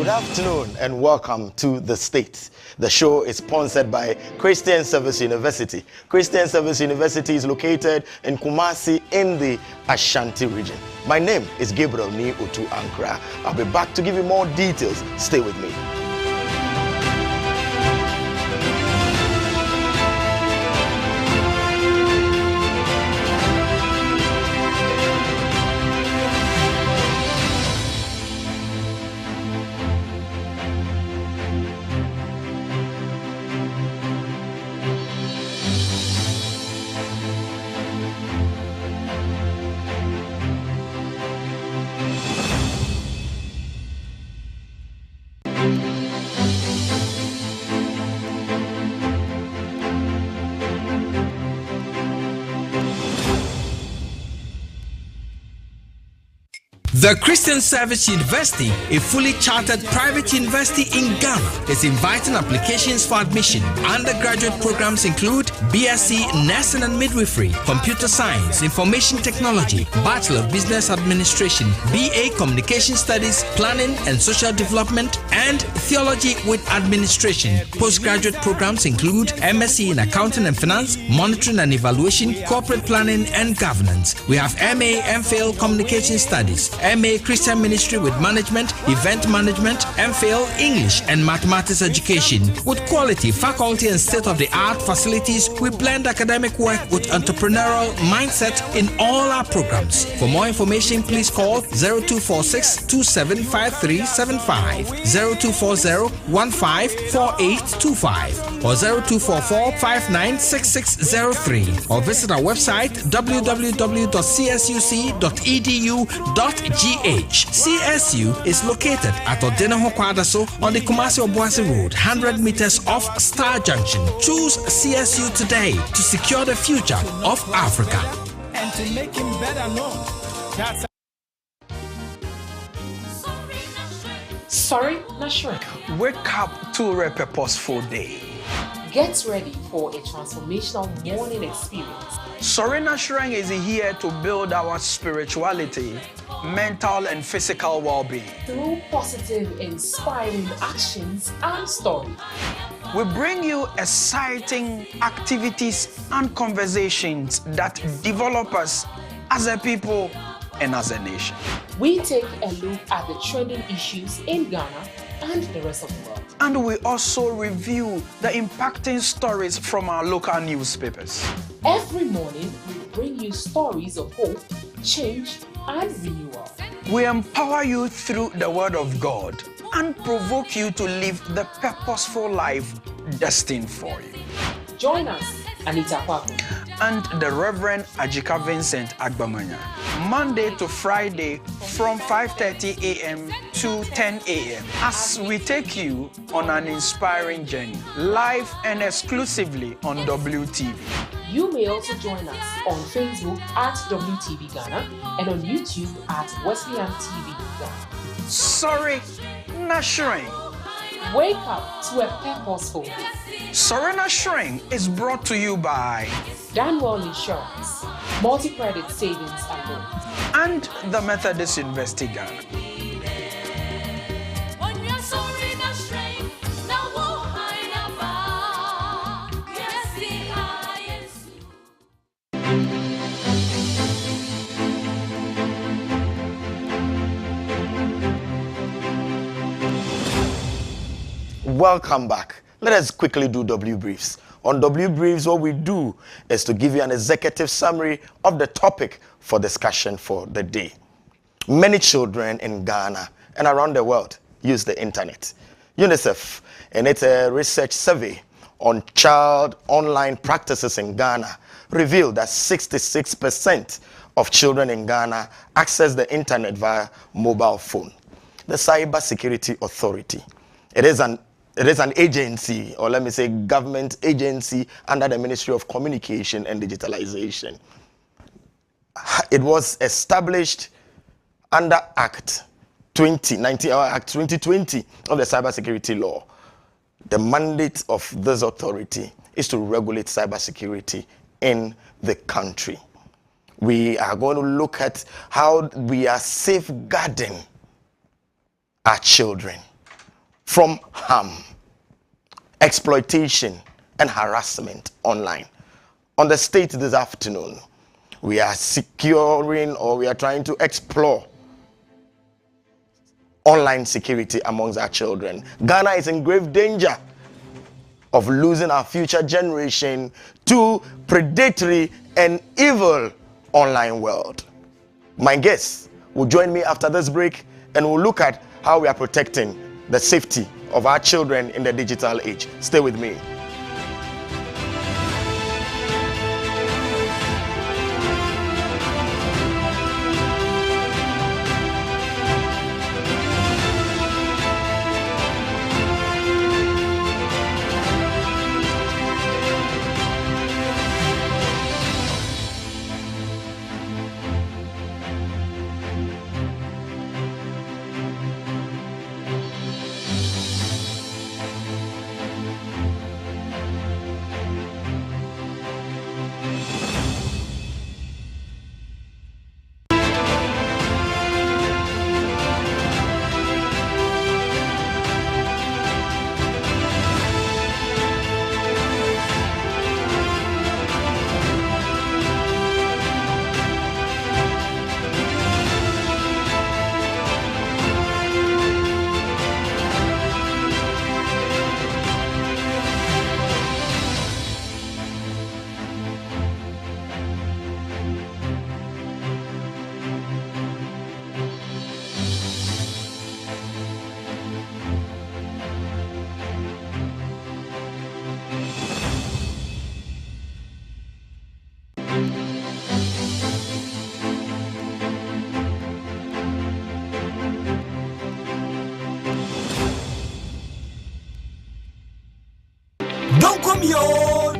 Good afternoon and welcome to The State. The show is sponsored by Christian Service University. Christian Service University is located in Kumasi in the Ashanti region. My name is Gabriel Ankrah. I'll be back to give you more details. Stay with me. The Christian Service University, a fully chartered private university in Ghana, is inviting applications for admission. Undergraduate programs include BSc Nursing and Midwifery, Computer Science, Information Technology, Bachelor of Business Administration, BA Communication Studies, Planning and Social Development, and Theology with Administration. Postgraduate programs include MSc in Accounting and Finance, Monitoring and Evaluation, Corporate Planning and Governance. We have MA MPhil Communication Studies, MA Christian Ministry with Management, Event Management, MPhil English and Mathematics Education. With quality, faculty and state-of-the-art facilities, we blend academic work with entrepreneurial mindset in all our programs. For more information, please call 0246 275375, 0240 154825, or 0244 596603, or visit our website www.csuc.edu.gh. CSU is located at Odenaho Kwadaso on the Kumasi-Obuasi Road, 100 meters off Star Junction. Choose CSU today to secure the future of Africa. And to make him better known. That's Sorry, not sure. Wake up to a purposeful day. Get ready for a transformational morning experience. Sorena Shrine is here to build our spirituality, mental and physical well-being. Through positive, inspiring actions and stories. We bring you exciting activities and conversations that develop us as a people and as a nation. We take a look at the trending issues in Ghana and the rest of the world. And we also review the impacting stories from our local newspapers. Every morning, we bring you stories of hope, change, and renewal. We empower you through the Word of God and provoke you to live the purposeful life destined for you. Join us, Anita Kwaku and the Reverend Ajika Vincent Agbamanya, Monday to Friday, from 5:30 a.m. to 10 a.m. as we take you on an inspiring journey, live and exclusively on WTV. You may also join us on Facebook at WTV Ghana and on YouTube at Wesleyan TV Ghana. Sorry, not shrink. Wake up to a purposeful day. Sorry, not shrink is brought to you by Danwell Insurance, Multi-Credit Savings and Loans, and the Methodist University Ghana. Welcome back. Let us quickly do W Briefs. On W Briefs, what we do is to give you an executive summary of the topic for discussion for the day. Many children in Ghana and around the world use the internet. UNICEF, in its research survey on child online practices in Ghana, revealed that 66% of children in Ghana access the internet via mobile phone. The Cyber Security Authority, it is an agency, or let me say government agency under the Ministry of Communication and Digitalization. It was established under Act 2020 of the Cybersecurity Law. The mandate of this authority is to regulate cybersecurity in the country. We are going to look at how we are safeguarding our children from harm, exploitation, and harassment online. On the state this afternoon, we are securing, or we are trying to explore online security amongst our children. Ghana is in grave danger of losing our future generation to predatory and evil online world. My guests will join me after this break, and we'll look at how we are protecting the safety of our children in the digital age. Stay with me.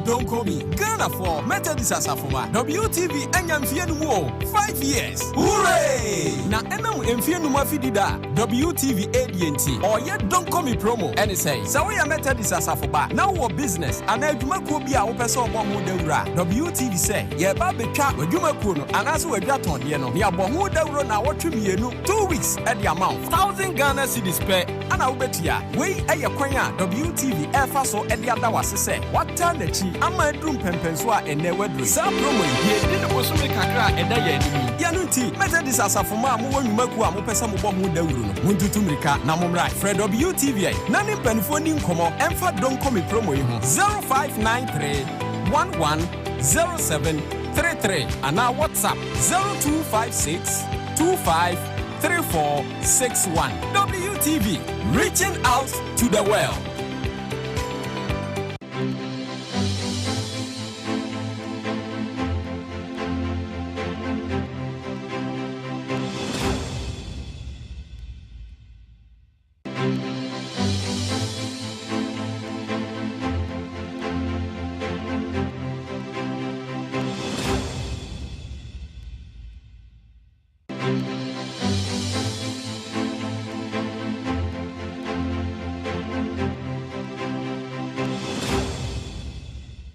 Don't call me Ghana for Methodist Asafoma WTV Enyamfienu 5 years. Hooray! Na enam emfienu mafidida WTV ADNT or yet don't call me promo and say so we are Methodist Asafoba now our business and adwumakuo bi a wo pese obo ho dawura WTV say ye ba betwa adwumakuo no anaso wadwaton de no ya bo ho dawuro na wotwe mienu 2 weeks at the amount 1000 Ghana cedis per ana wo betia we eye kwan a WTV efa so e de ada wase say wata na chi ama drum pempenso a ene wadru sa promo ye de no so me kakra eda ya adimi ya no ti Methodist Asafoma mo wanwumakuo a mo pese mo bo ho dawuro no muntutu mirika na mo mra Fred WTV na ne panifo ni nkomo emfa don komi promo yi ho 0593 110733 and our WhatsApp 0256 253461. WTV, reaching out to the world.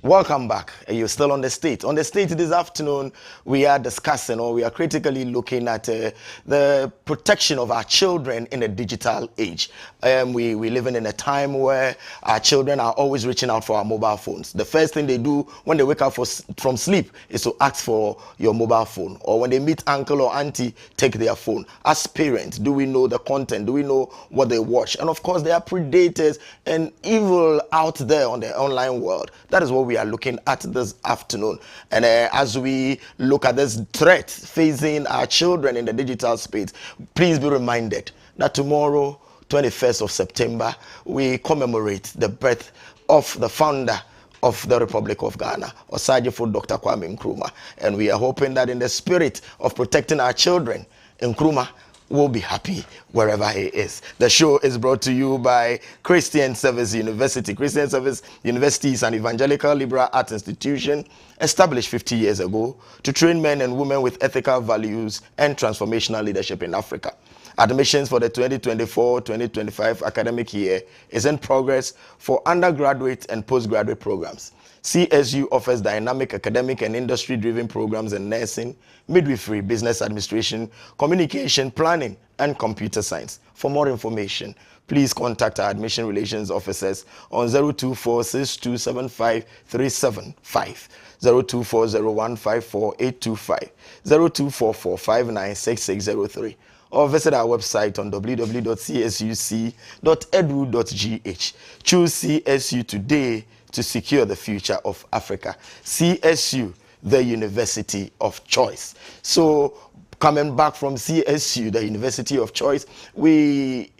Welcome back. You're still on the state. On the state this afternoon, we are discussing, or we are critically looking at the protection of our children in the digital age. We living in a time where our children are always reaching out for our mobile phones. The first thing they do when they wake up from sleep is to ask for your mobile phone. Or when they meet uncle or auntie, take their phone. As parents, do we know the content? Do we know what they watch? And of course, there are predators and evil out there on the online world. That is what we are looking at this afternoon. And as we look at this threat facing our children in the digital space, please be reminded that tomorrow, 21st of September, we commemorate the birth of the founder of the Republic of Ghana, Osagyefo Dr. Kwame Nkrumah. And we are hoping that in the spirit of protecting our children, Nkrumah will be happy wherever he is. The show is brought to you by Christian Service University. Christian Service University is an evangelical liberal arts institution established 50 years ago to train men and women with ethical values and transformational leadership in Africa. Admissions for the 2024-2025 academic year is in progress for undergraduate and postgraduate programs. CSU offers dynamic academic and industry-driven programs in nursing, midwifery, business administration, communication, planning, and computer science. For more information, please contact our admission relations officers on 024-6275-375, 024-0154-825, 0244-596603, or visit our website on www.csuc.edu.gh. Choose CSU today to secure the future of Africa. CSU, the university of choice. So, coming back from CSU, the university of choice, we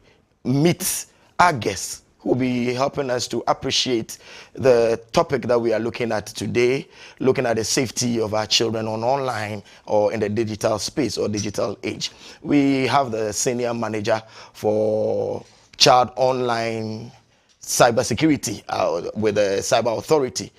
meet our guests who will be helping us to appreciate the topic that we are looking at today, looking at the safety of our children on online or in the digital space or digital age. We have the senior manager for child online cybersecurity with the Cyber Authority.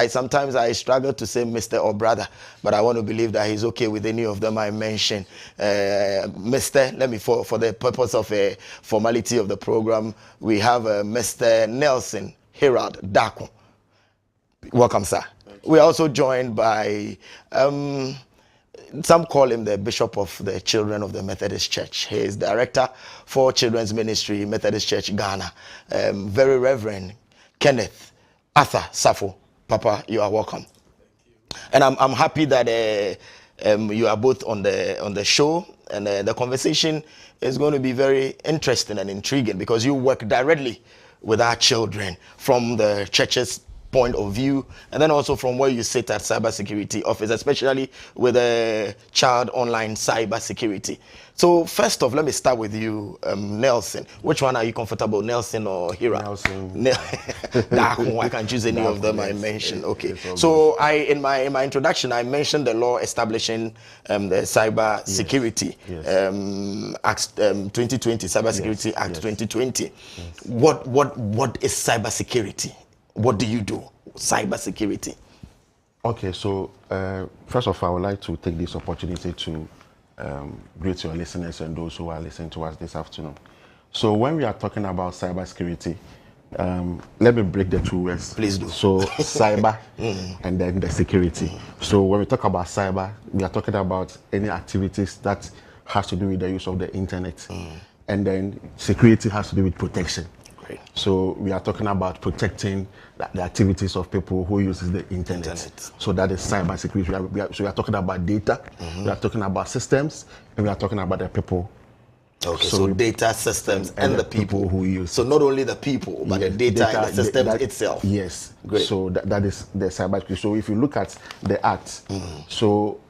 Sometimes I struggle to say Mr. or brother, but I want to believe that he's okay with any of them I mentioned. Mr. Let me, for the purpose of a formality of the program, we have Mr. Nelson Harold Dako. Welcome, sir. We are also joined by some call him the Bishop of the Children of the Methodist Church. He is Director for Children's Ministry, Methodist Church, Ghana. Very Reverend Kenneth Arthur Safo. Papa, you are welcome. And I'm happy that you are both on the show, and the conversation is going to be very interesting and intriguing because you work directly with our children from the church's point of view, and then also from where you sit at cybersecurity office, especially with child online cybersecurity. So first off, let me start with you, Nelson. Which one are you comfortable, Nelson or Hira? Nelson. I can choose any of them I mentioned. Okay. So in my introduction, I mentioned the law establishing the Cyber Security Act 2020, Cybersecurity Act 2020. What is cybersecurity? What do you do? Cybersecurity. Okay, so first of all, I would like to take this opportunity to greet your listeners and those who are listening to us this afternoon. So when we are talking about cybersecurity, let me break the two words. Please do. So cyber and then the security. So when we talk about cyber, we are talking about any activities that has to do with the use of the internet. And then security has to do with protection. Great. So we are talking about protecting the activities of people who uses the internet. So that is cyber security. So we are talking about data, we are talking about systems, and we are talking about the people. Okay, so data, systems, and the people who use. So not only the people, but the data and the system itself. Yes. Great. So that is the cyber security. So if you look at the Act, so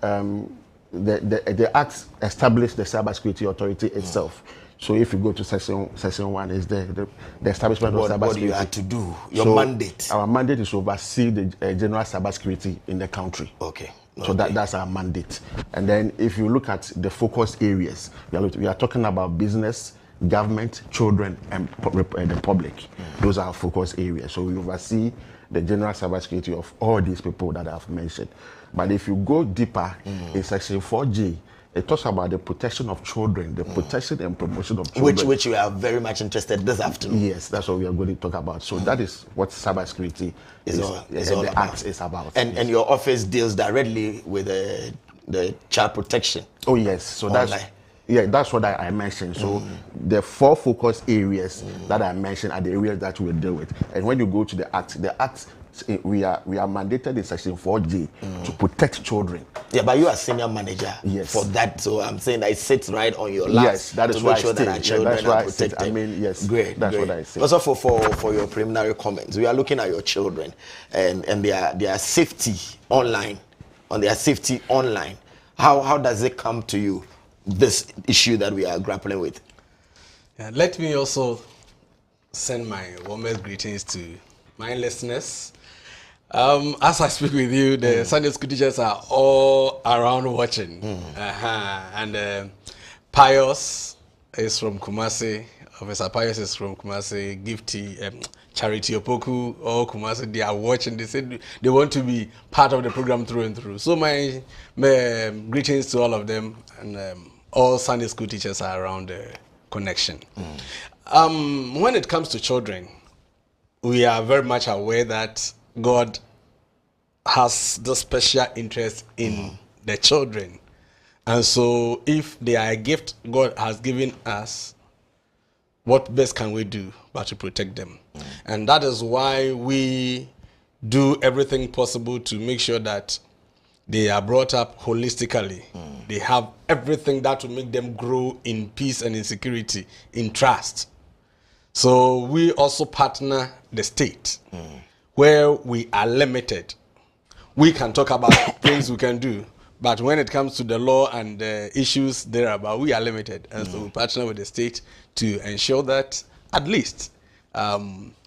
the Act established the Cyber Security Authority itself. So if you go to section 1, is the establishment of cybersecurity. What do you have to do? Your mandate? Our mandate is to oversee the general cybersecurity in the country. Okay. So that's our mandate. And then if you look at the focus areas, we are talking about business, government, children, and the public. Those are our focus areas. So we oversee the general cybersecurity of all these people that I've mentioned. But if you go deeper in section 4G, it talks about the protection of children, the protection and promotion of children. Which we are very much interested this afternoon. Yes, that's what we are going to talk about. So that is what cybersecurity is all the about. act is about. And your office deals directly with the child protection. Oh yes, so that's what I mentioned. So the 4 focus areas that I mentioned are the areas that we deal with. And when you go to the act, we are mandated in section 4J to protect children. Yeah, but you are senior manager for that, so I'm saying that it sits right on your lap. Yes, that is to why make sure that our children are protected. I mean, yes, great. That's what I say. Also, for your preliminary comments, we are looking at your children and their safety online, How does it come to you, this issue that we are grappling with? Yeah, let me also send my warmest greetings to my listeners. As I speak with you, the Sunday school teachers are all around watching. And Pius is from Kumasi. Officer Pius is from Kumasi. Gifty, Charity Opoku, all Kumasi, they are watching. They said they want to be part of the program through and through. So my greetings to all of them, and all Sunday school teachers are around the connection. When it comes to children, we are very much aware that God has the special interest in the children. And so if they are a gift God has given us, what best can we do but to protect them? And that is why we do everything possible to make sure that they are brought up holistically. They have everything that will make them grow in peace and in security, in trust. So we also partner the state where we are limited. We can talk about things we can do, but when it comes to the law and the issues thereabout, we are limited. And so we partner with the state to ensure that at least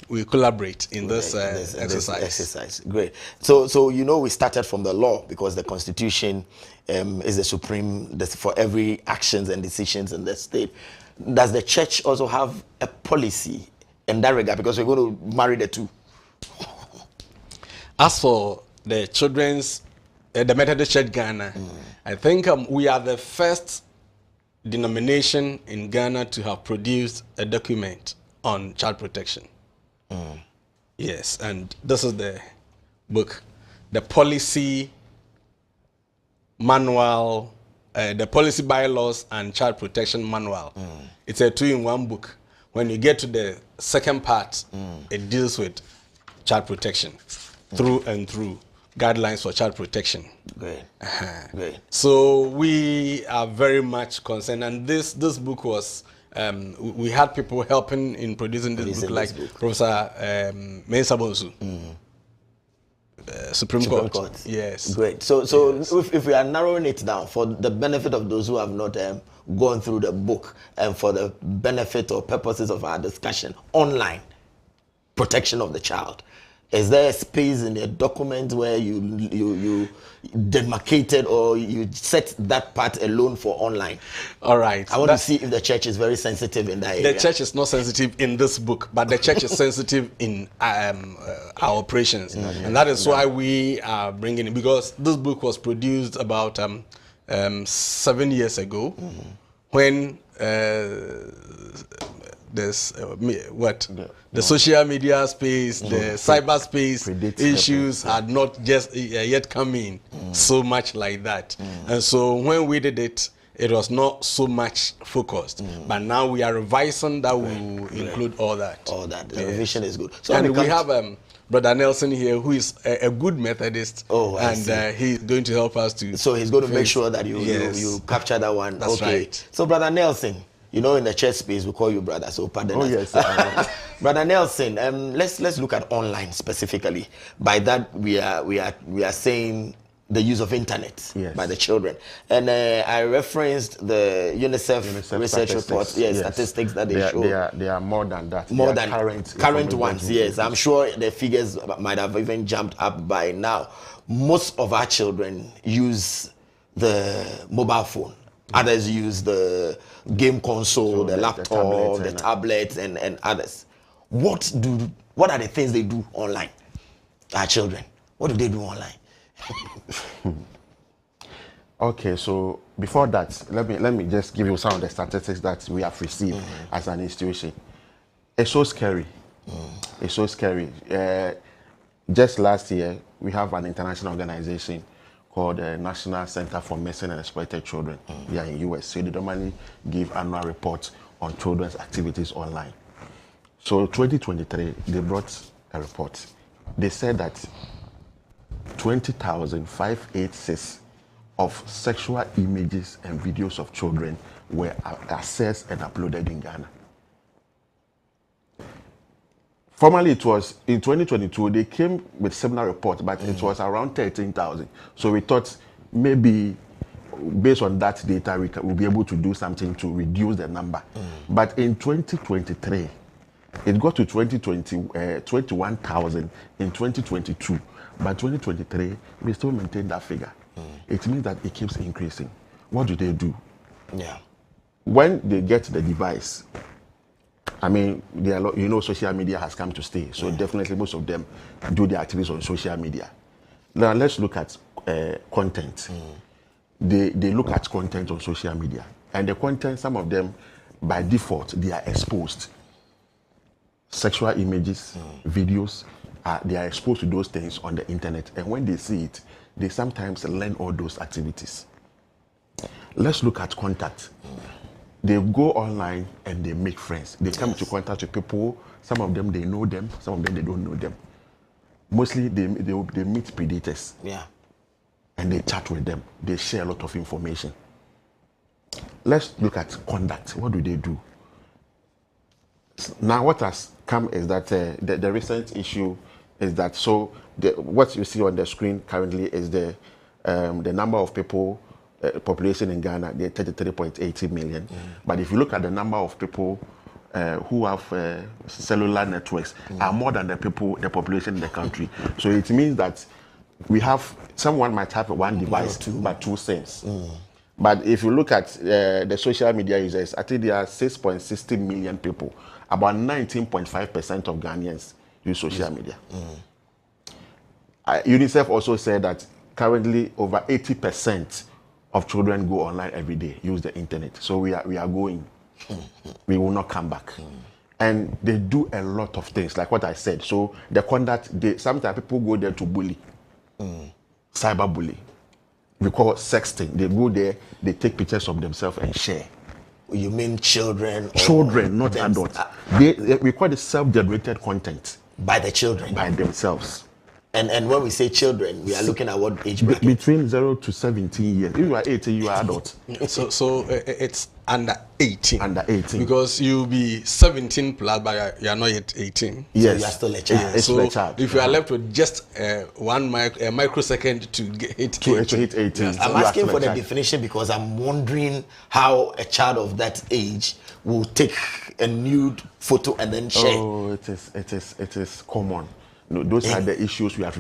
we collaborate in this exercise. Great. So we started from the law because the Constitution is the supreme for every actions and decisions in the state. Does the church also have a policy in that regard? Because we're going to marry the two. As for the children's, the Methodist Church Ghana, I think we are the first denomination in Ghana to have produced a document on child protection. Yes, and this is the book, the policy manual, the policy bylaws and child protection manual. It's a 2-in-1 book. When you get to the second part, it deals with child protection through and through, guidelines for child protection. Great. Great. So we are very much concerned, and this book was we had people helping in producing this book, like Professor Mensah Bonsu, Supreme Court. Yes. Great. So if we are narrowing it down for the benefit of those who have not gone through the book, and for the benefit or purposes of our discussion, online protection of the child, is there a space in the document where you demarcated or you set that part alone for online? All right. I want to see if the church is very sensitive in that area. The church is not sensitive in this book, but the church is sensitive in our operations. And that is why we are bringing it, because this book was produced about 7 years ago, when there's the social media space, the cyberspace issues had not just yet come in so much like that. And so when we did it, it was not so much focused. But now we are revising that will include all that. All that. The revision is good. So and we have Brother Nelson here, who is a good Methodist, and he's going to help us to. So he's going to make sure that you capture that one. That's right. So Brother Nelson, in the church space we call you brother, so pardon us. Yes. Brother Nelson, let's look at online specifically. By that we are saying the use of internet by the children, and I referenced the UNICEF research report, statistics that they show. They are more than that. More than current ones. Yes, I'm sure the figures might have even jumped up by now. Most of our children use the mobile phone. Others use the game console, the laptop, the tablets, and others. What are the things they do online? Our children, what do they do online? Okay, so before that, let me just give you some of the statistics that we have received as an institution. It's so scary. It's so scary. Just last year, we have an international organization called the National Center for Missing and Exploited Children. They are in US. So they normally give annual reports on children's activities online. So 2023, they brought a report. They said that 20,586 of sexual images and videos of children were accessed and uploaded in Ghana. Formerly, it was in 2022, they came with similar report, but it was around 13,000. So we thought maybe based on that data, we'll be able to do something to reduce the number. But in 2023, it got to 21,000 in 2022. But 2023, we still maintain that figure. It means that it keeps increasing. What do they do? Yeah. When they get the device, I mean, social media has come to stay. So definitely most of them do their activities on social media. Now let's look at content. They look at content on social media. And the content, some of them, by default, they are exposed. Sexual images, videos, they are exposed to those things on the internet. And when they see it, they sometimes learn all those activities. Let's look at contact. They go online and they make friends. They come into contact with people. Some of them, they know them. Some of them, they don't know them. Mostly, they meet predators. Yeah. And they chat with them. They share a lot of information. Let's look at conduct. What do they do? Now, what has come is that the recent issue is that, so what you see on the screen currently is the number of people, population in Ghana, they're 33.80 million. But if you look at the number of people who have cellular networks are more than the population in the country. So it means that someone might have one device, but two SIMs. But if you look at the social media users, I think there are 6.60 million people. About 19.5% of Ghanaians use social media. UNICEF also said that currently over 80% of children go online every day, use the internet. So we are going. We will not come back. And they do a lot of things, like what I said. So the conduct, sometimes people go there to bully, cyberbully. We call it sexting. They go there, they take pictures of themselves and share. You mean children? Children, not adults. We call it self-generated content. By the children? By themselves. And when we say children, we are looking at what age bracket? Between 0 to 17 years. If you are 18, you are adult. So it's under 18. Under 18. Because you'll be 17 plus, but you are not yet 18. Yes. So you are still a child. It's so a child. If you are left with just a microsecond to hit 18. Yes. I'm asking for the definition because I'm wondering how a child of that age will take a nude photo and then share. Oh, it is common. No, those are the issues we have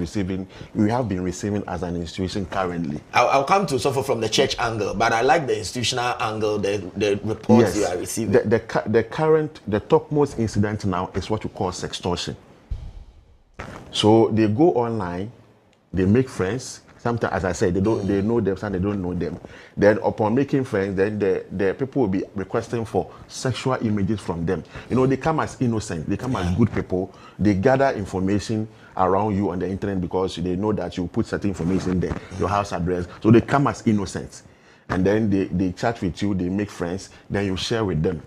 been receiving as an institution currently. I'll come to suffer from the church angle, but I like the institutional angle, the reports you are receiving. The topmost incident now is what we call sextortion. So they go online, they make friends. Sometimes, as I said, they know them, some they don't know them. Then upon making friends, then the people will be requesting for sexual images from them. They come as innocent, they come as good people. They gather information around you on the internet because they know that you put certain information there, your house address. So they come as innocent. And then they chat with you, they make friends, then you share with them.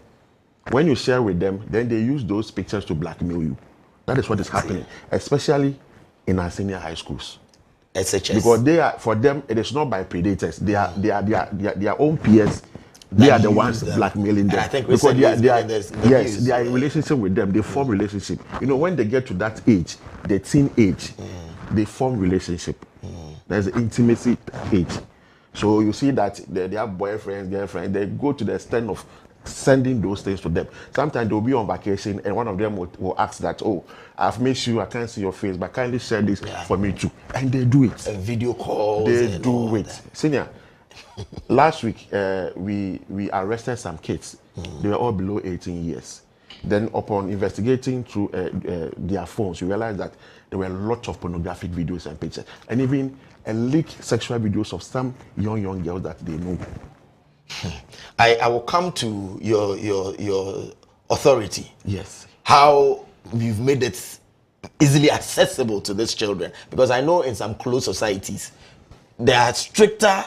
When you share with them, then they use those pictures to blackmail you. That is what is happening, especially in our senior high schools. SHS. Because for them, it is not by predators. They are their own peers. They are the ones blackmailing them. And I think because they are in news. relationship with them. They form relationship. When they get to that age, the teen age, they form relationship. There's an intimacy age. So you see that they have boyfriends, girlfriends. They go to the extent of sending those things to them. Sometimes they'll be on vacation and one of them will ask that, oh, I've made sure I can't see your face, but kindly share this for me too. And they do it. A video call. They do it. Senior, last week we arrested some kids. They were all below 18 years. Then upon investigating through their phones, you realize that there were lots of pornographic videos and pictures, and even leaked sexual videos of some young girls that they know. I will come to your authority. Yes. How you've made it easily accessible to these children, because I know in some closed societies there are stricter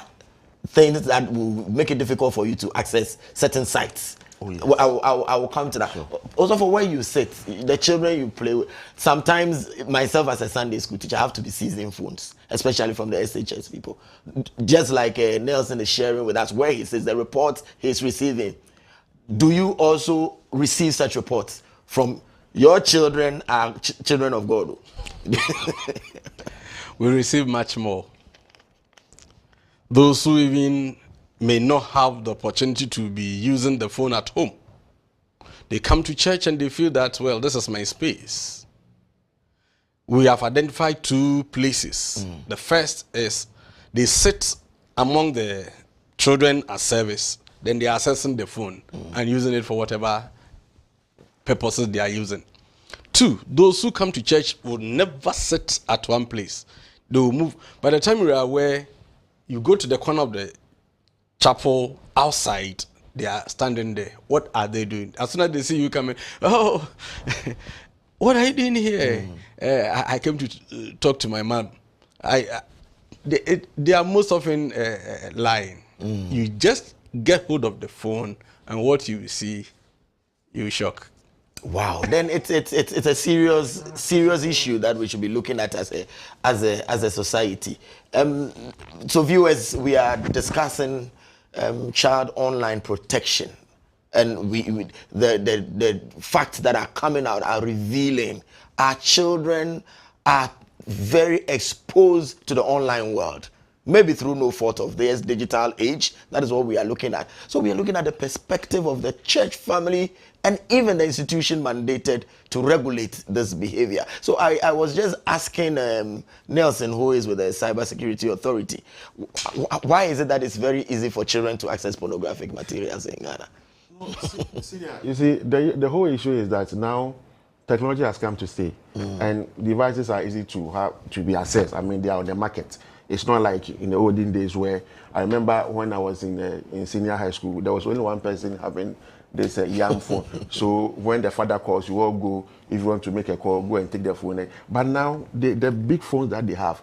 things that will make it difficult for you to access certain sites. Oh, yes. I will come to that. Sure. Also, for where you sit, the children you play with. Sometimes, myself as a Sunday school teacher, I have to be seizing phones, especially from the SHS people. Just like Nelson is sharing with us where he says the reports he's receiving. Do you also receive such reports from your children? Are children of God? We receive much more. Those who even may not have the opportunity to be using the phone at home, they come to church and they feel that, well, this is my space. We have identified two places. The first is they sit among the children at service, then they are accessing the phone and using it for whatever purposes they are using. Two, those who come to church will never sit at one place. They will move. By the time you are aware, you go to the corner of the chapel outside, they are standing there. What are they doing? As soon as they see you coming, oh, what are you doing here? I came to talk to my mom. They are most often lying. You just get hold of the phone, and what you see, you shock. Wow, then it's a serious issue that we should be looking at as a society. So viewers, we are discussing child online protection, and the facts that are coming out are revealing our children are very exposed to the online world, maybe through no fault of theirs, digital age. That is what we are looking at. So we are looking at the perspective of the church family and even the institution mandated to regulate this behavior. So I was just asking Nelson, who is with the Cybersecurity Authority, why is it that it's very easy for children to access pornographic materials in Ghana? You see, the whole issue is that now technology has come to stay, and devices are easy to be accessed. I mean, they are on the market. It's not like in the olden days where I remember when I was in senior high school, there was only one person having this young phone. So when the father calls, you all go. If you want to make a call, go and take the phone. But now the big phones that they have,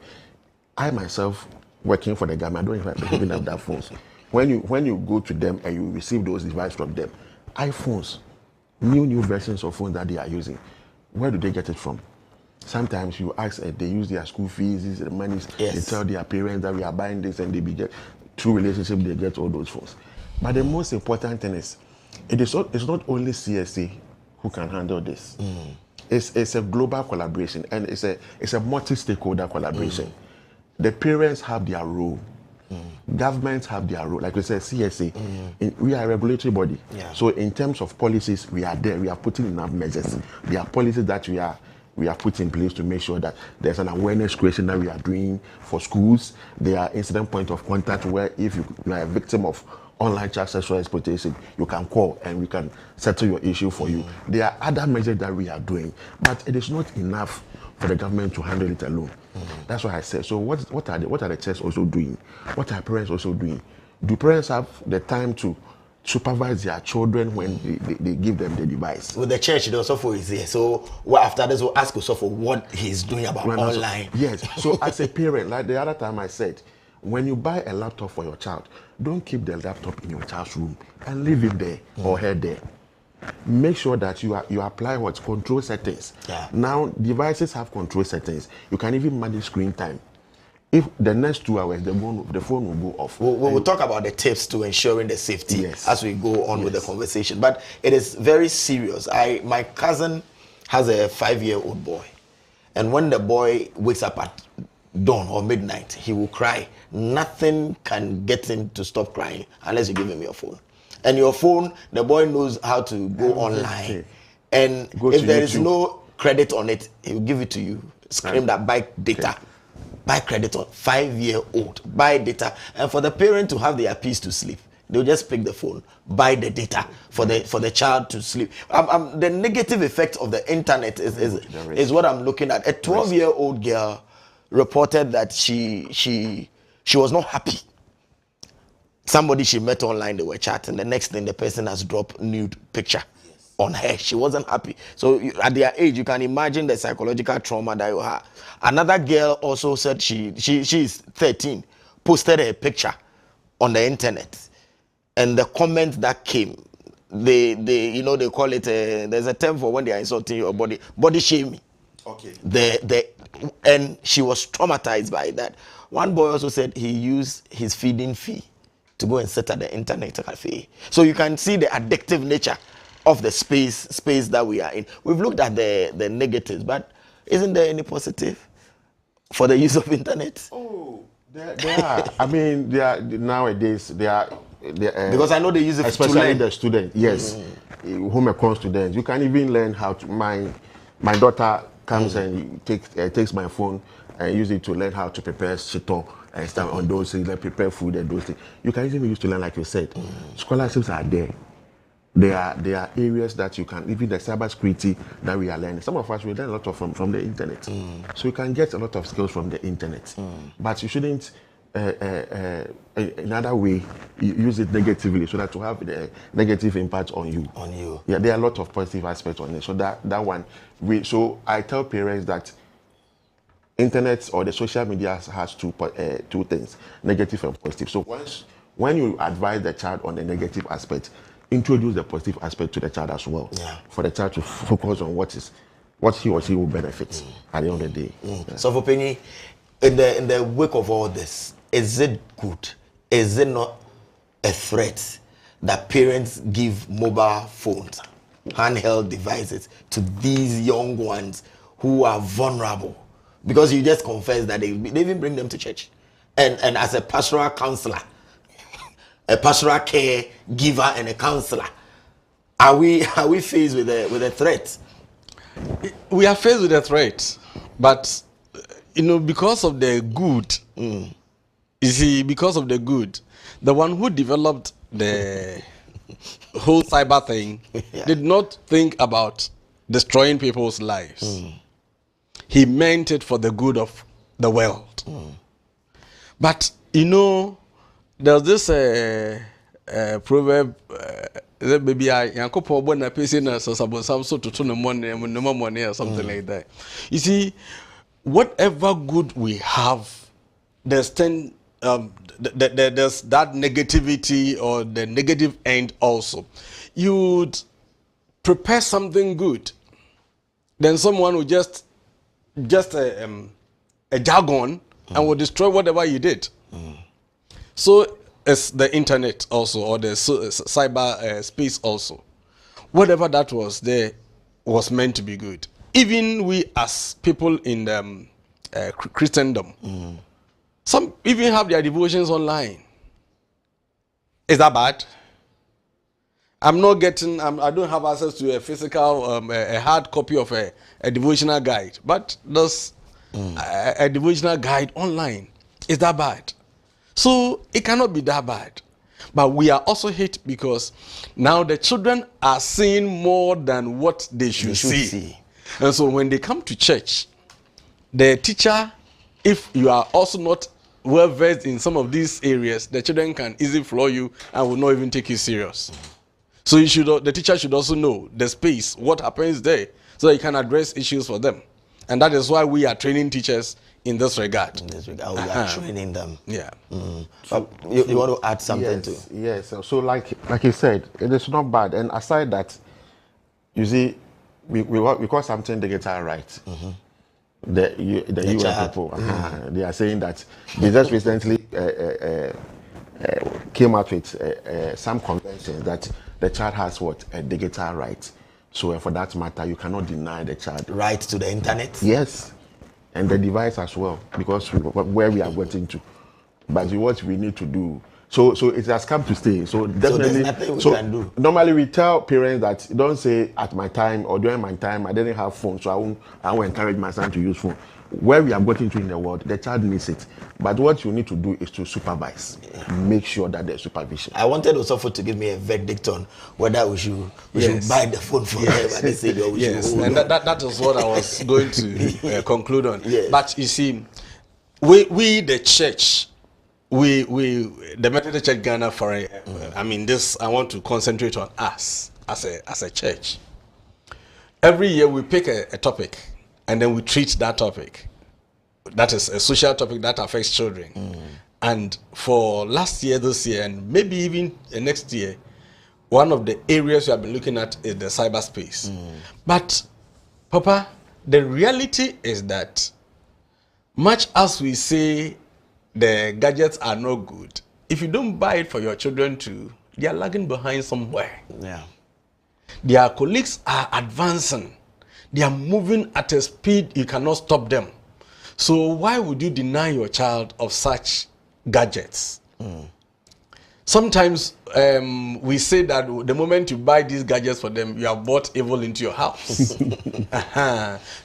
I myself working for the government, I don't even have that phones. When you go to them and you receive those devices from them, iPhones, new versions of phones that they are using, where do they get it from? Sometimes you ask, they use their school fees, the money. Yes. They tell their parents that we are buying this, and they get through relationship, they get all those phones. But the most important thing is, it's not only CSA who can handle this. It's a global collaboration, and it's a multi-stakeholder collaboration. The parents have their role. Governments have their role. Like we said, CSA, we are a regulatory body. Yeah. So in terms of policies, we are there. We are putting enough measures. There are policies that we are put in place to make sure that there's an awareness creation that we are doing for schools. There are incident point of contact where if you are a victim of online child sexual exploitation, you can call and we can settle your issue for you. There are other measures that we are doing, but it is not enough for the government to handle it alone. That's what I said. So what are the churches also doing? What are parents also doing? Do parents have the time to supervise their children when they give them the device? With the church, the Osofo is here. So after this, we'll ask Osofo what he's doing about online. Yes. So as a parent, like the other time I said, when you buy a laptop for your child, don't keep the laptop in your child's room and leave it there or her there. Make sure that you apply what's control settings. Yeah. Now devices have control settings. You can even manage screen time. If the next 2 hours the phone will go off. We'll talk about the tips to ensuring the safety as we go on with the conversation. But it is very serious. My cousin has a 5-year-old boy, and when the boy wakes up at dawn or midnight, he will cry. Nothing can get him to stop crying unless you give him your phone. And your phone, the boy knows how to go online. And if there is no credit on it, he will give it to you. Scream that buy data. Buy credit on 5-year-old. Buy data. And for the parent to have their peace to sleep, They'll just pick the phone, buy the data for the child to sleep. The negative effect of the internet is what I'm looking at. A 12-year-old girl reported that she was not happy. Somebody she met online, they were chatting. The next thing, the person has dropped nude picture on her. She wasn't happy. So at their age, you can imagine the psychological trauma that you have. Another girl also said she's 13, posted a picture on the internet, and the comment that came, they call it there's a term for when they are insulting your body shaming. Okay. And she was traumatized by that. One boy also said he used his feeding fee to go and sit at the internet cafe. So you can see the addictive nature of the space that we are in. We've looked at the negatives, but isn't there any positive for the use of internet? Oh, there are. I mean, nowadays there are. Because I know they use it especially to learn. The student. Yes, home econ students. You can even learn how to. My daughter comes and takes my phone and use it to learn how to prepare shito and stuff on those things, like prepare food and those things. You can even use to learn, like you said. Scholarships are there. There are areas that you can, even the cybersecurity that we are learning. Some of us we learn a lot of from the internet. So you can get a lot of skills from the internet. But you shouldn't another way use it negatively, so that to have the negative impact on you. Yeah, there are a lot of positive aspects on it. So that one so I tell parents that internet or the social media has two things, negative and positive. So when you advise the child on the negative aspect, introduce the positive aspect to the child as well. For the child to focus on what he or she will benefit at the end of the day. So for Penny, in the wake of all this, is it good? Is it not a threat that parents give mobile phones, handheld devices to these young ones who are vulnerable? Because you just confessed that they even bring them to church. And as a pastoral counselor, a pastoral care giver and a counselor, are we faced with a threat? We are faced with a threat, but because of the good, you see, because of the good, the one who developed the whole cyber thing did not think about destroying people's lives. He meant it for the good of the world. But there's this proverb that maybe I yankopo bo na pese na so so to no money or something like that. You see, whatever good we have, there's that negativity or the negative end also. You'd prepare something good, then someone will just a jargon and will destroy whatever you did. So it's the internet also, or the cyber space also. Whatever that was there was meant to be good. Even we as people in the Christendom, some even have their devotions online. Is that bad? I don't have access to a physical, a hard copy of a devotional guide, but there's a devotional guide online. Is that bad? So it cannot be that bad. But we are also hit because now the children are seeing more than what they should see. And so when they come to church, the teacher, if you are also not well versed in some of these areas, the children can easily floor you and will not even take you serious. So the teacher should also know the space, what happens there, so that you can address issues for them. And that is why we are training teachers in this regard. We are training them. Yeah. So, you want to add something to? Yes. So like you said, it is not bad. And aside that, you see, we call something digital rights. The UN people, they are saying that they just recently came out with some conventions that the child has a digital right. So for that matter, you cannot deny the child right to the internet. Yes, and the device as well, because where we are getting to. But what we need to do. So it has come to stay. So definitely, there's nothing we can do. Normally we tell parents that don't say at my time or during my time I didn't have phone, so I won't encourage my son to use phone. where we are getting to in the world, the child needs it. But what you need to do is to supervise. Make sure that there's supervision. I wanted Osofo to give me a verdict on whether we should buy the phone for them at this age, or we should hold and on. that is what I was going to conclude on. Yes. But you see, we the church, the Methodist Church Ghana I mean, this I want to concentrate on us as a church. Every year we pick a topic and then we treat that topic. That is a social topic that affects children. And for last year, this year, and maybe even next year, one of the areas we have been looking at is the cyberspace. But, Papa, the reality is that much as we say the gadgets are no good, if you don't buy it for your children too, they are lagging behind somewhere. Yeah. Their colleagues are advancing. They are moving at a speed you cannot stop them. So why would you deny your child of such gadgets? Sometimes we say that the moment you buy these gadgets for them, you have brought evil into your house.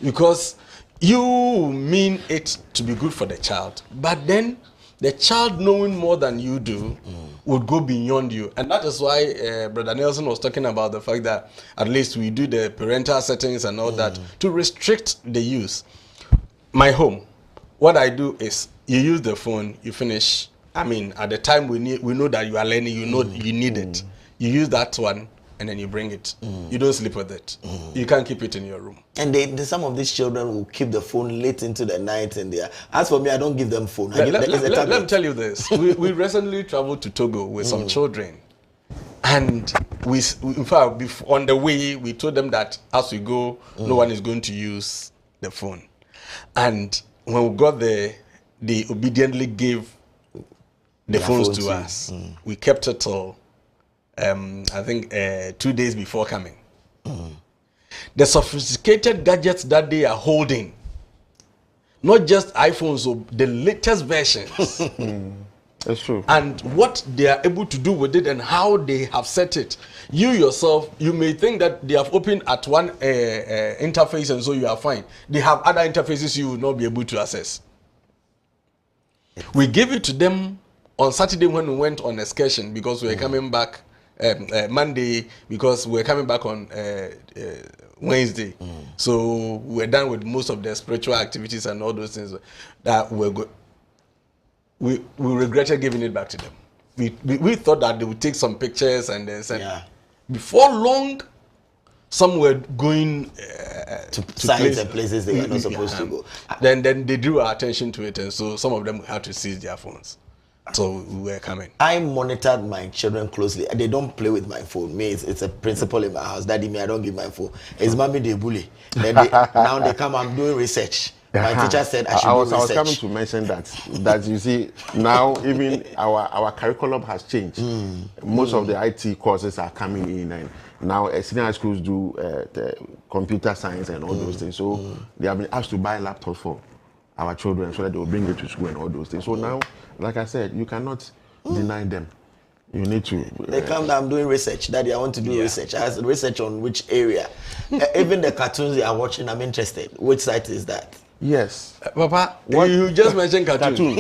Because you mean it to be good for the child, but then the child, knowing more than you do, would go beyond you. And that is why Brother Nelson was talking about the fact that at least we do the parental settings and all that to restrict the use. My home, what I do is you use the phone, you finish. I mean, at the time we know that you are learning, you know you need it. You use that one and then you bring it. You don't sleep with it. You can't keep it in your room. And some of these children will keep the phone late into the night, and as for me, I don't give them phone. Let me tell you this. we recently traveled to Togo with some children, and we in fact on the way we told them that as we go, no one is going to use the phone. And when we got there, they obediently gave the phones to us. We kept it till I think 2 days before coming. The sophisticated gadgets that they are holding, not just iPhones, or the latest versions. That's true. And what they are able to do with it and how they have set it. You yourself, you may think that they have opened at one interface and so you are fine. They have other interfaces you will not be able to access. We gave it to them on Saturday when we went on excursion because we were coming back Monday because we were coming back on Wednesday. So we're done with most of the spiritual activities and all those things that we're good. We regretted giving it back to them. We thought that they would take some pictures and then send. Before long, some were going to sites and places they were not supposed to go. Then they drew our attention to it, and so some of them had to seize their phones. So we were coming. I monitored my children closely. They don't play with my phone. Me, it's a principle in my house. Daddy, me, I don't give my phone. It's mommy, they bully. Then now they come, I'm doing research. My teacher said I should do research. I was coming to mention that you see, now even our curriculum has changed. Most of the IT courses are coming in, and now senior high schools do the computer science and all those things. So they have been asked to buy laptops for our children so that they will bring it to school and all those things. So now, like I said, you cannot deny them. You need to. They come down, I'm doing research. Daddy, I want to do research. I asked research on which area. Even the cartoons they are watching, I'm interested. Which site is that? Yes. Papa, you just mentioned cartoon.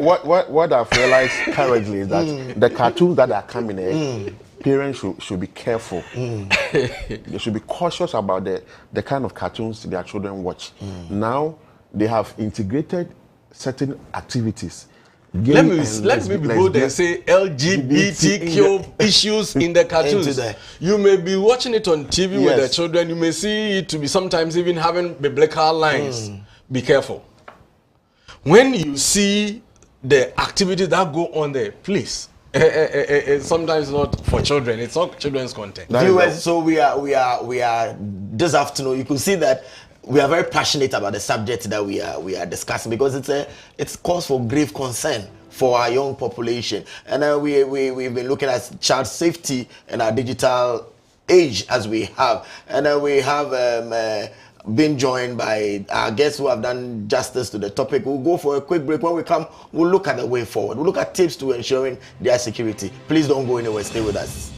What I've realized currently is that the cartoons that are coming in, parents should be careful. They should be cautious about the kind of cartoons their children watch. Now, they have integrated certain activities. Let me be bold and say LGBTQ issues in the cartoons. You may be watching it on TV with the children. You may see it to be sometimes even having biblical lines. Be careful. When you see the activities that go on there, please. It's sometimes not for children. It's not children's content. Viewers, so we are this afternoon. You could see that we are very passionate about the subject that we are discussing because it's cause for grave concern for our young population, and we've been looking at child safety in our digital age as we have, and we have been joined by our guests who have done justice to the topic. We'll go for a quick break. When we come, we'll look at the way forward. We'll look at tips to ensuring their security. Please don't go anywhere. Stay with us.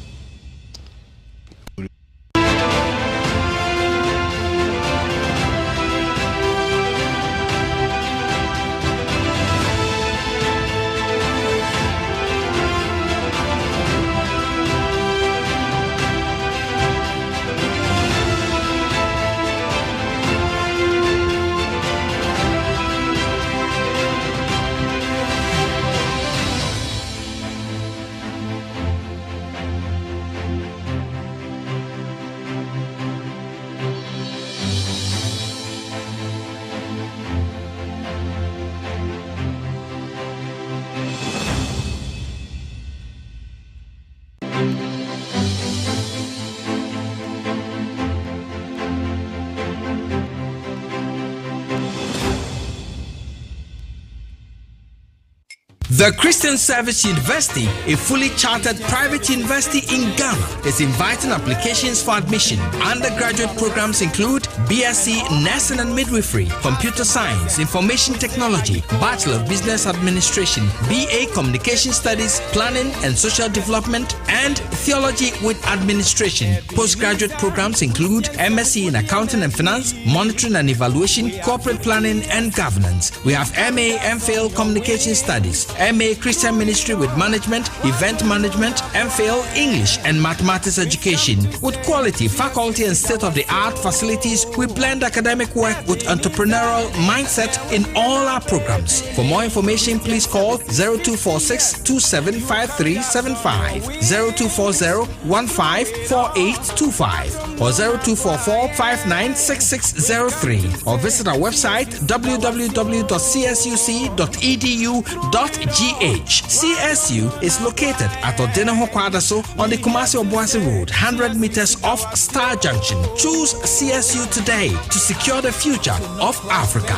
The Christian Service University, a fully chartered private university in Ghana, is inviting applications for admission. Undergraduate programs include BSc Nursing and Midwifery, Computer Science, Information Technology, Bachelor of Business Administration, BA Communication Studies, Planning and Social Development, and Theology with Administration. Postgraduate programs include MSc in Accounting and Finance, Monitoring and Evaluation, Corporate Planning and Governance. We have MA MPhil Communication Studies, MA Christian Ministry with Management, Event Management, MPhil English and Mathematics Education. With quality, faculty and state-of-the-art facilities, we blend academic work with entrepreneurial mindset in all our programs. For more information, please call 0246 275375, 0240-154825, or 0244-596603, or visit our website www.csuc.edu.gh. CSU is located at Odenaho Kwadaso on the Kumasi Obuasi Road, 100 meters off Star Junction. Choose CSU today to secure the future of Africa.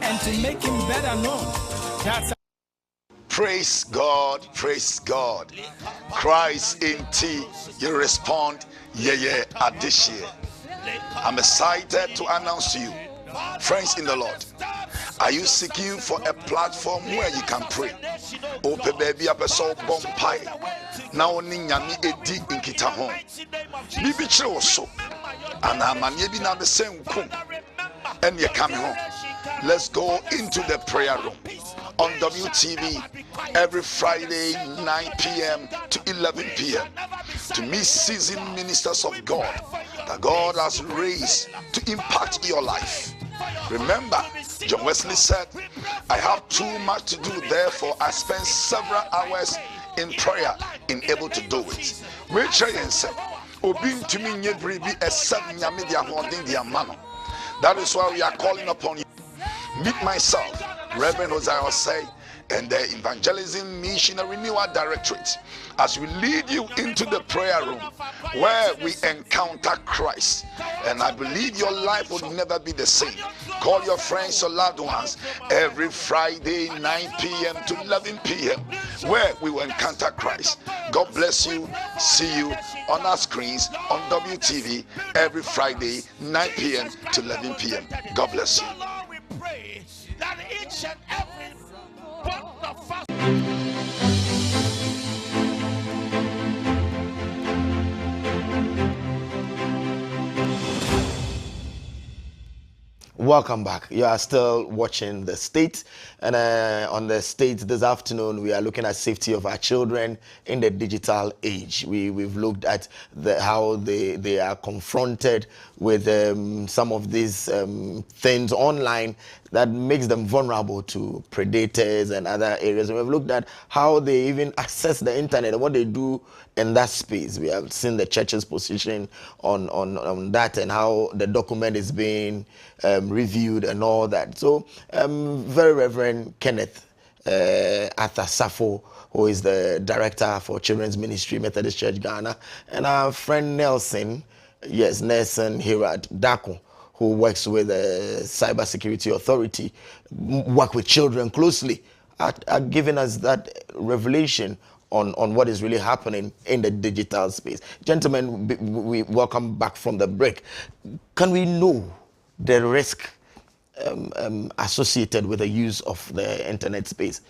And to make him better known. That's Praise God, praise God. Christ in tea, you respond, yeah, addition. I'm excited to announce to you, friends in the Lord, are you seeking for a platform where you can pray? Ope baby apeso bompai. Now ninyami edi inkita home. Bibi chiro so. Ana manye bi na be sen kum. And you come home. Let's go into the prayer room on WTV every Friday 9 p.m. to 11 p.m. to meet seasoned ministers of God that God has raised to impact your life. Remember, John Wesley said, I have too much to do, therefore I spend several hours in prayer in able to do it. That is why we are calling upon you. Meet myself, Reverend Hosea Osei, and the Evangelism Missionary Renewal Directorate as we lead you into the prayer room where we encounter Christ. And I believe your life will never be the same. Call your friends, your loved ones every Friday 9 p.m. to 11 p.m. where we will encounter Christ. God bless you. See you on our screens on WTV every Friday 9 p.m. to 11 p.m. God bless you. That each and every Welcome back. You are still watching The State, and on The State this afternoon we are looking at safety of our children in the digital age. We've looked at how they are confronted with some of these things online that makes them vulnerable to predators and other areas. And we've looked at how they even access the internet and what they do in that space. We have seen the church's position on that and how the document is being reviewed and all that. So, very Reverend Kenneth Arthur Safo, who is the Director for Children's Ministry, Methodist Church Ghana, and our friend Nelson Herod Dako, who works with the Cybersecurity Authority, work with children closely, are giving us that revelation on what is really happening in the digital space. Gentlemen, we welcome back from the break. Can we know the risk associated with the use of the internet space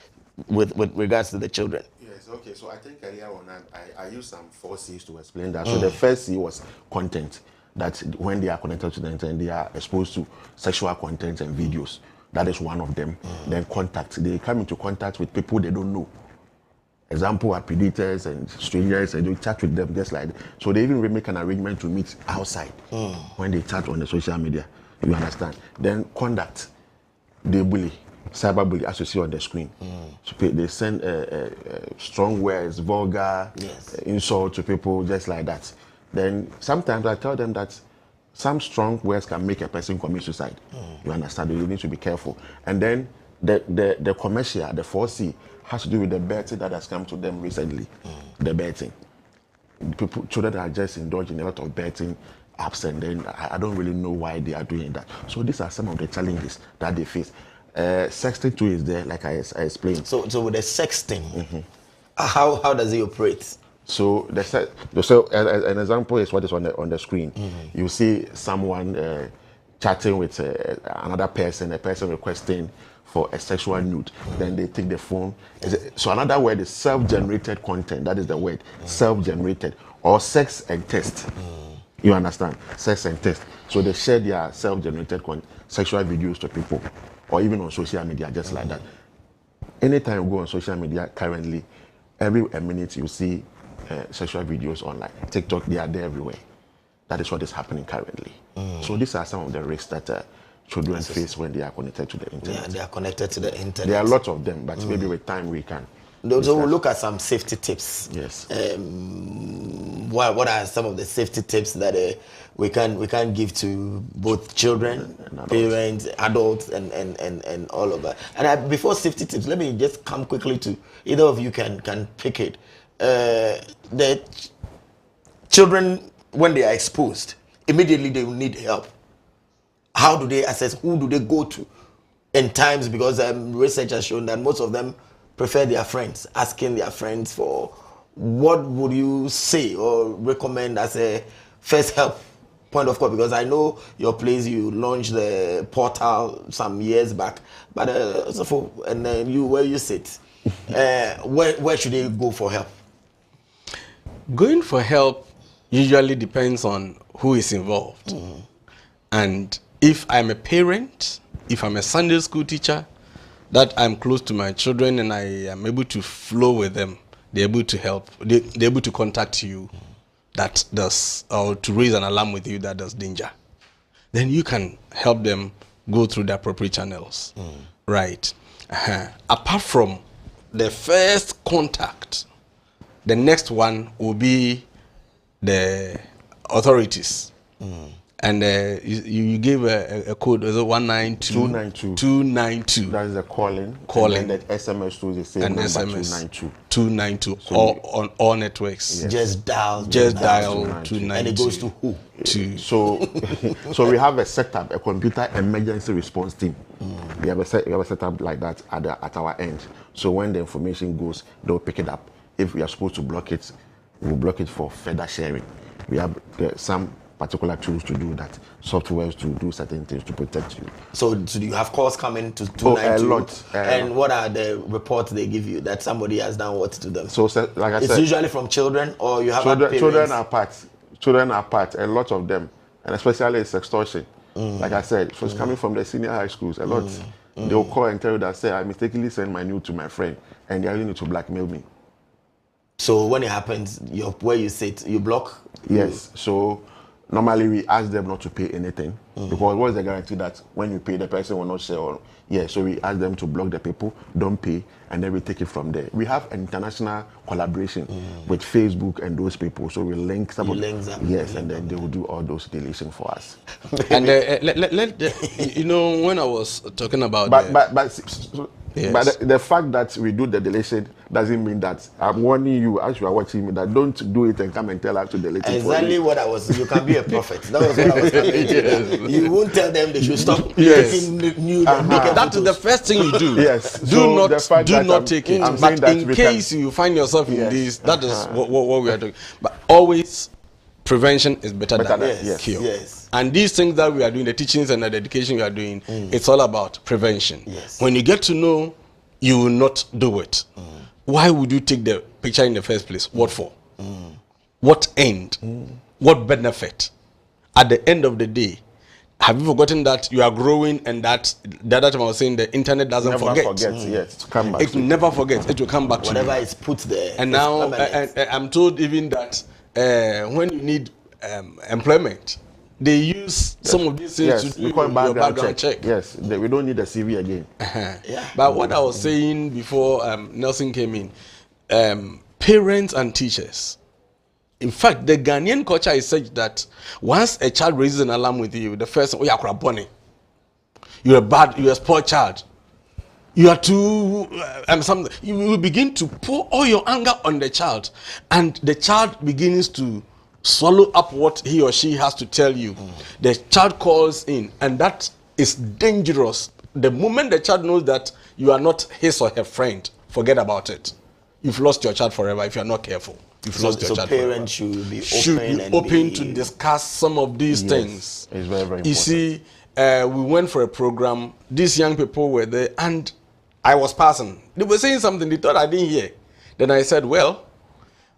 with regards to the children? Yes, okay. So I think earlier on I used some 4 C's to explain that. So the first C was content. That when they are connected to the internet, they are exposed to sexual content and videos. That is one of them. Then contact. They come into contact with people they don't know. Example are predators and strangers, and they chat with them just like that. So they even make an arrangement to meet outside when they chat on the social media. You understand? Then conduct. They bully. Cyberbully, as you see on the screen. So they send strong words, vulgar insult to people just like that. Then sometimes I tell them that some strong words can make a person commit suicide. You understand? You need to be careful. And then the commercial, the 4C, has to do with the betting that has come to them recently. The betting. Children are just indulging in a lot of betting apps, and then I don't really know why they are doing that. So these are some of the challenges that they face. Sexting too is there, like I explained. So with the sexting, how does it operate? So an example is what is on the screen. You see someone chatting with another person, a person requesting for a sexual nude. Then they take the phone. So another word is self-generated content. That is the word, self-generated, or sex and test. You understand? Sex and test. So they share their self-generated sexual videos to people, or even on social media, just like that. Anytime you go on social media currently, every minute you see sexual videos online. TikTok, they are there everywhere. That is what is happening currently. So these are some of the risks that children face when they are connected to the internet. Yeah, they are connected to the internet. There are lots of them, but maybe with time we can. So we'll look at some safety tips. Yes. What are some of the safety tips that we can give to both children, parents, adults, and all of that? And before safety tips, let me just come quickly to either of you can pick it. The children, when they are exposed, immediately they will need help. How do they assess? Who do they go to? In times, because research has shown that most of them prefer their friends, asking their friends for what would you say or recommend as a first help point of call? Because I know your place, you launched the portal some years back, but and then where you sit, where should they go for help? Going for help usually depends on who is involved. And if I'm a parent, if I'm a Sunday school teacher, that I'm close to my children and I am able to flow with them, they're able to help, they're able to contact you that does, or to raise an alarm with you that does danger. Then you can help them go through the appropriate channels. Right. Apart from the first contact, the next one will be the authorities. And you gave a code, was it 192? 292. That is the calling. And then the SMS to the same and number, SMS 292. 292, So on all networks. Yes. Just dial 292. and it goes to who? So we have a setup, a computer emergency response team. We have a setup like that at our end. So when the information goes, they'll pick it up. If we are supposed to block it, we'll block it for further sharing. We have some particular tools to do that, softwares to do certain things to protect you. So do you have calls coming to 292? A lot. And what are the reports they give you that somebody has done what to them? So like I said, it's usually from children, or you have parents? Children are part, a lot of them, and especially it's extortion. Like I said, so it's coming from the senior high schools, a lot. They'll call and tell you that, say, I mistakenly sent my nude to my friend, and they're using it to blackmail me. So when it happens, where you sit, you block? Yes. So normally we ask them not to pay anything, because what's the guarantee that when you pay, the person will not share? So we ask them to block the people, don't pay, and then we take it from there. We have an international collaboration with Facebook and those people, so we link some of them. Yes, and then they will do all those deletion for us. And when I was talking about but the fact that we do the deletion doesn't mean that I'm warning you as you are watching me that don't do it and come and tell us to delete it. Exactly what I was. You can be a prophet. That was what I was telling you. You won't tell them they should stop taking nude. That is the first thing you do. Yes. Do not take it. But in case you find yourself in this, that is what we are doing. But always, prevention is better than cure. Yes. And these things that we are doing, the teachings and the education we are doing, it's all about prevention. Yes. When you get to know, you will not do it. Why would you take the picture in the first place? What for? What end? What benefit? At the end of the day, have you forgotten that you are growing, and that the other time I was saying the internet doesn't forget. Yes, come back. It never forgets. It will come back to you. Whatever is put there. And now I'm told even that when you need employment, they use some of these things to do your background check. Yes, we don't need a CV again. But what I was saying before Nelson came in, parents and teachers. In fact, the Ghanaian culture is such that once a child raises an alarm with you, the first thing, you're a spoiled child. You are too you will begin to pour all your anger on the child, and the child begins to swallow up what he or she has to tell you. The child calls in, and that is dangerous the moment the child knows that you are not his or her friend, forget about it. You've lost your child forever if you are not careful. You've lost your child parents forever. should be open to discuss some of these things. It's very, very important. You see, we went for a program. These young people were there, and I was passing. They were saying something. They thought I didn't hear. Then I said, well,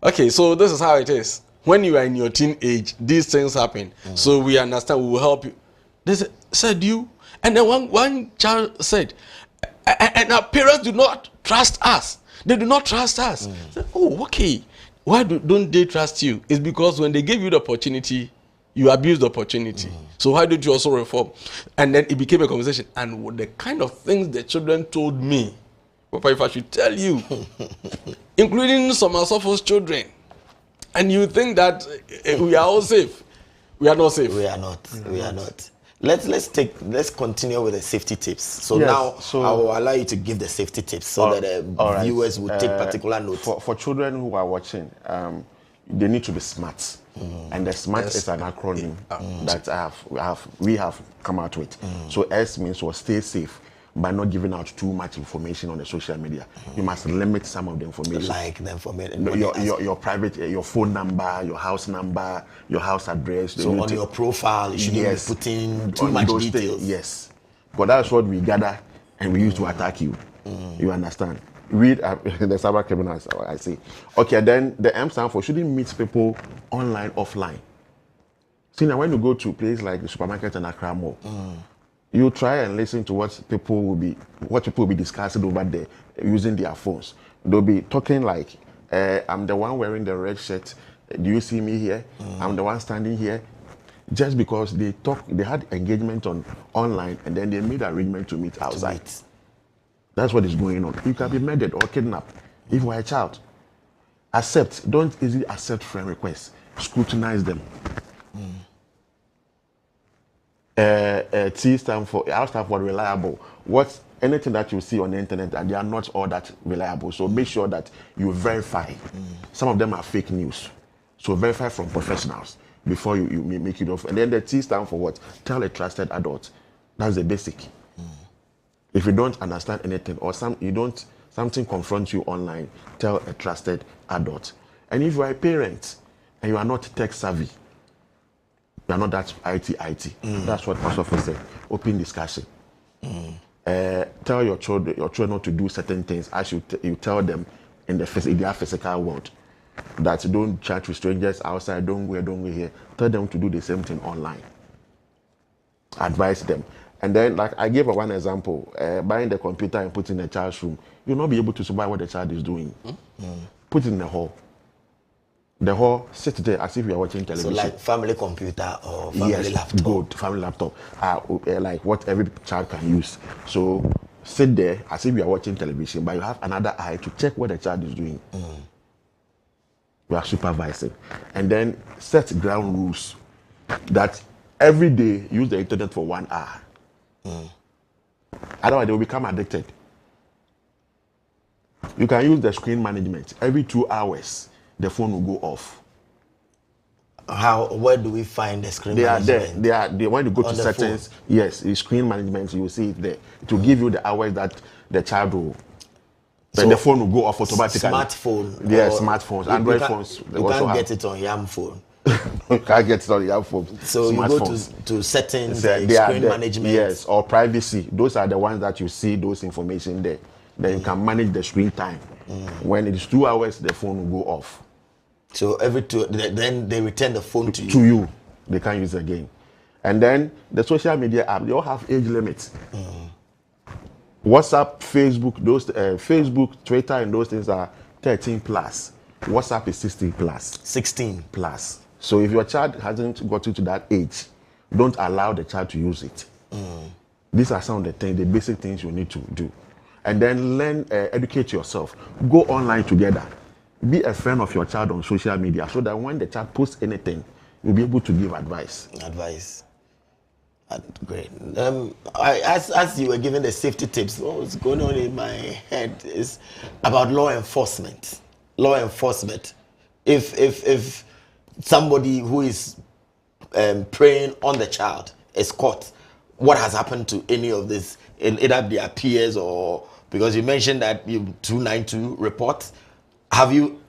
okay, so this is how it is. When you are in your teenage, these things happen. So we understand. We will help you. They said you. And then one child said, and our parents do not trust us. They do not trust us. Said, oh, okay. Why don't they trust you? It's because when they gave you the opportunity, you abused the opportunity. So why don't you also reform? And then it became a conversation. And the kind of things the children told me, Papa, if I should tell you, including some Asopho's children, and you think that we are all safe. We are not safe. We are not. We are not. Let's continue with the safety tips. So yes, now so I will allow you to give the safety tips so that the viewers will take particular note. For children who are watching, they need to be smart, and the smart is an acronym that we have come out with. So S means stay safe by not giving out too much information on the social media. You must limit some of the information. Like the information. Your private, your phone number, your house address. So on your profile, you shouldn't be putting too much details. Yes. But that's what we gather and we use to attack you. You understand? Read the cyber criminals, I say. Okay, then the M stand for shouldn't meet people online, offline. See, now when you go to a place like the supermarket and Ankrah Mall, you try and listen to what people will be discussing over there using their phones. They'll be talking like, I'm the one wearing the red shirt. Do you see me here? I'm the one standing here. Just because they had engagement online and then they made arrangement to meet outside. That's what is going on. You can be murdered or kidnapped if you are a child. Don't easily accept friend requests. Scrutinize them. T stand for reliable. Anything that you see on the internet, and they are not all that reliable. So make sure that you verify. Some of them are fake news. So verify from professionals before you make it off. And then the T stand for what? Tell a trusted adult. That's the basic. If you don't understand anything or something confronts you online, tell a trusted adult. And if you are a parent and you are not tech savvy, you are not that IT. That's what Pastor said. Open discussion. Tell your children not to do certain things as you tell them in their physical world. That don't chat with strangers outside, don't go here. Tell them to do the same thing online. Advise them. And then, like I gave one example, buying the computer and putting in a child's room, you'll not be able to survive what the child is doing. Put it in the hall. The hall, sit there as if you are watching television. So like family computer or family laptop? Good, family laptop. Like what every child can use. So sit there as if you are watching television, but you have another eye to check what the child is doing. You are supervising. And then set ground rules that every day use the internet for 1 hour. Otherwise, they will become addicted. You can use the screen management. Every 2 hours, the phone will go off. Where do we find the screen management? They are there. When you go to settings, yes, the screen management, you will see it there. It will give you the hours that the child will. Then the phone will go off automatically. Smartphone. Yes, smartphones, Android phones. You can't get it on your phone. You can't get it on your phone. So you go to settings, screen management. Yes, or privacy. Those are the ones that you see those information there. Then you can manage the screen time. When it is 2 hours, the phone will go off. So then they return the phone to you. To you. They can't use it again. And then the social media app, they all have age limits. WhatsApp, Facebook, Facebook, Twitter, and those things are 13 plus. WhatsApp is 16 plus. 16 plus. So if your child hasn't gotten to that age, don't allow the child to use it. These are some of the things, the basic things you need to do. And then learn, educate yourself. Go online together. Be a friend of your child on social media so that when the child posts anything, you'll be able to give advice. Great. As you were giving the safety tips, what was going on in my head is about law enforcement. Law enforcement. If somebody who is preying on the child is caught, what has happened to any of this, either their peers or, because you mentioned that you 292 report. Have you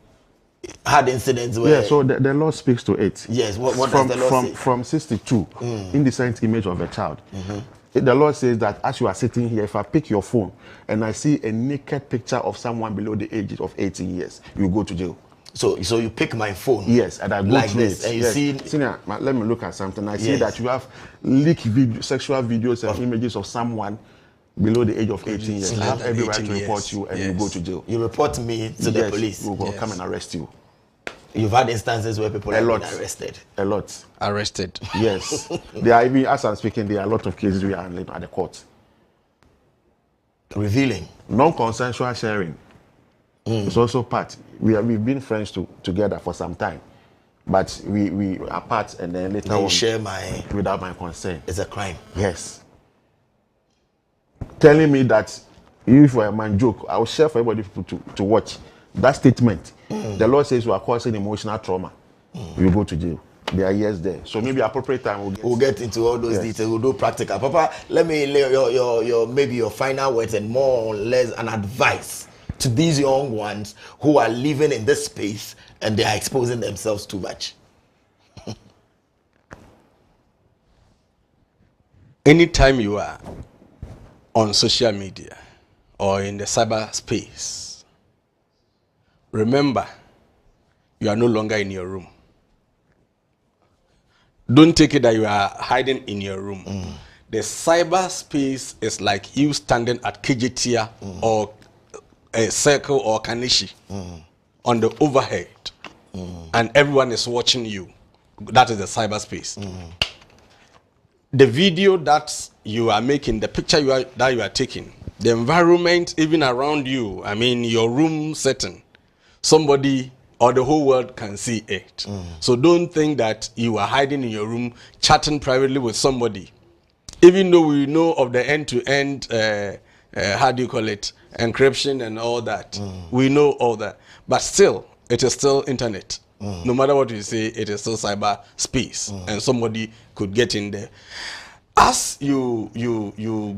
had incidents where? Yeah, so the law speaks to it. Yes, what does the law say? From 62, indecent image of a child. The law says that as you are sitting here, if I pick your phone and I see a naked picture of someone below the age of 18 years, you go to jail. So you pick my phone. Yes, and I go like through this, it. and you yes. see. Senior, let me look at something. I see Yes. that you have leaked sexual videos and images of someone below the age of 18 years. I have every right to report you, and you go to jail. You report me to the police. We will come and arrest you. You've had instances where people have been arrested. A lot. Arrested. Yes. There are even, as I'm speaking, there are a lot of cases we are handling at the court. Revealing. Non-consensual sharing. It's also part. We've been friends together for some time, but we are apart, and then later on share without my consent. It's a crime. Yes. Telling me that if for a man joke, I will share for everybody to watch. That statement, the law says you are causing emotional trauma. You go to jail. There are years there. So maybe appropriate time we'll get into all those details. We'll do practical. Papa, let me lay your maybe your final words and more or less an advice to these young ones who are living in this space and they are exposing themselves too much. Anytime you are on social media or in the cyberspace, remember, you are no longer in your room. Don't take it that you are hiding in your room. The cyberspace is like you standing at KJTia or a circle or Kanishi on the overhead, and everyone is watching you. That is the cyberspace. The video that you are making, the picture that you are taking, the environment even around you, I mean your room setting, somebody or the whole world can see it. So don't think that you are hiding in your room chatting privately with somebody. Even though we know of the end-to-end, how do you call it, encryption and all that. We know all that. But still, it is still internet. No matter what you say, it is still cyberspace. And somebody could get in there. As you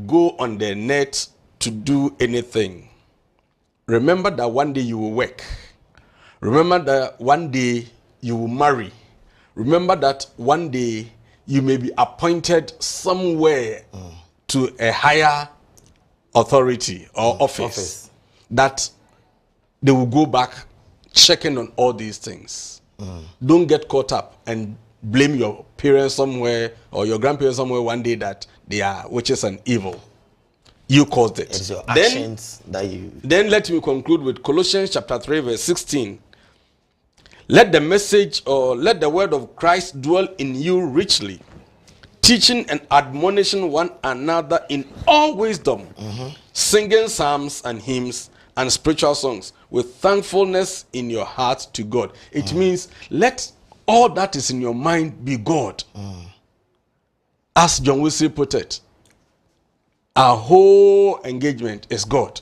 go on the net to do anything, remember that one day you will work. Remember that one day you will marry. Remember that one day you may be appointed somewhere to a higher authority or office. That they will go back checking on all these things. Don't get caught up and blame your parents somewhere or your grandparents somewhere one day that they are witches and evil. You caused it. It's your actions that you... Then let me conclude with Colossians chapter 3 verse 16. Let the message or let the word of Christ dwell in you richly, teaching and admonishing one another in all wisdom, singing psalms and hymns and spiritual songs with thankfulness in your heart to God. It means let all that is in your mind be God. As John Wesley put it, our whole engagement is God.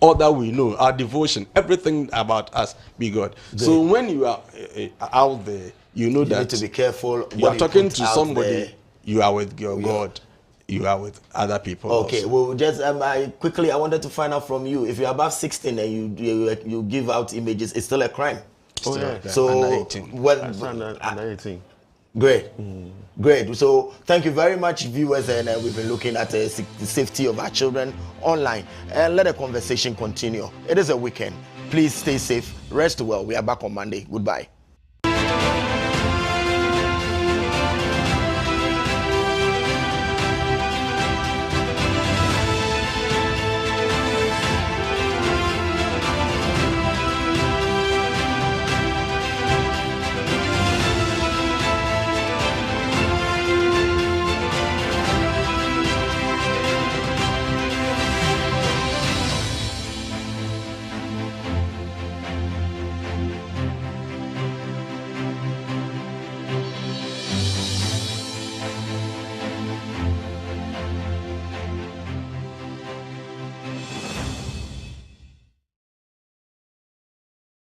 All that we know, our devotion, everything about us be God. Good. So when you are out there, you know that need to be careful. You are talking to somebody. There. You are with your God. You are with other people. Okay. Also. Well, just I wanted to find out from you, if you're above 16 and you give out images, it's still a crime. Oh yeah. So under 18. Under 18. Great. Great. So thank you very much, viewers, and we've been looking at the safety of our children online, and let the conversation continue. It is a weekend. Please stay safe, rest well. We are back on Monday. Goodbye.